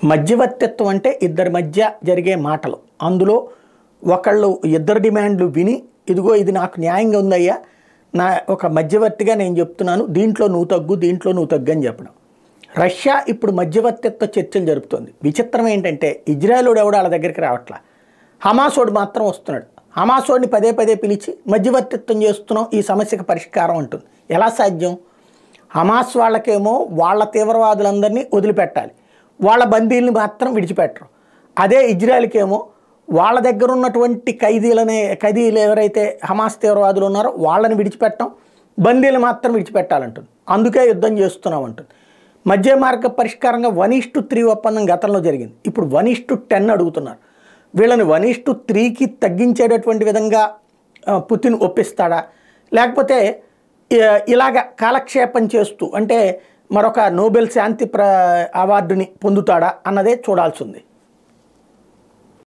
మధ్యవర్తిత్వం అంటే ఇద్దరి మధ్య జరిగే మాటలు. అందులో ఒకళ్ళు ఇద్దరు డిమాండ్లు విని ఇదిగో ఇది నాకు న్యాయంగా ఉందయ్యా, నా ఒక మధ్యవర్తిగా నేను చెప్తున్నాను, దీంట్లో నువ్వు తగ్గు, దీంట్లో నువ్వు తగ్గు అని చెప్పడం. రష్యా ఇప్పుడు మధ్యవర్తిత్వ చర్చలు జరుపుతోంది. విచిత్రం ఏంటంటే ఇజ్రాయేలుడు ఎవడో వాళ్ళ దగ్గరికి రావట్లా, హమాసోడు మాత్రం వస్తున్నాడు. హమాసోడిని పదే పదే పిలిచి మధ్యవర్తిత్వం చేస్తున్నాం, ఈ సమస్యకు పరిష్కారం అంటుంది. ఎలా సాధ్యం? హమాస్ వాళ్ళకేమో వాళ్ళ తీవ్రవాదులందరినీ వదిలిపెట్టాలి, వాళ్ళ బందీల్ని మాత్రం విడిచిపెట్టరు. అదే ఇజ్రాయెల్కేమో వాళ్ళ దగ్గర ఉన్నటువంటి ఖైదీలు ఎవరైతే హమాస్ తీవ్రవాదులు ఉన్నారో వాళ్ళని విడిచిపెట్టడం, బందీలు మాత్రం విడిచిపెట్టాలంటుంది. అందుకే యుద్ధం చేస్తున్నాం అంటుంది. మధ్య మార్గ పరిష్కారంగా 1:3 ఒప్పందం గతంలో జరిగింది. ఇప్పుడు 1:10 అడుగుతున్నారు. వీళ్ళని 1:3కి తగ్గించేటటువంటి విధంగా పుతిన్ ఒప్పిస్తాడా, లేకపోతే ఇలాగ కాలక్షేపం చేస్తూ అంటే మరొక నోబెల్ శాంతి అవార్డుని పొందుతాడా అన్నదే చూడాల్సి ఉంది.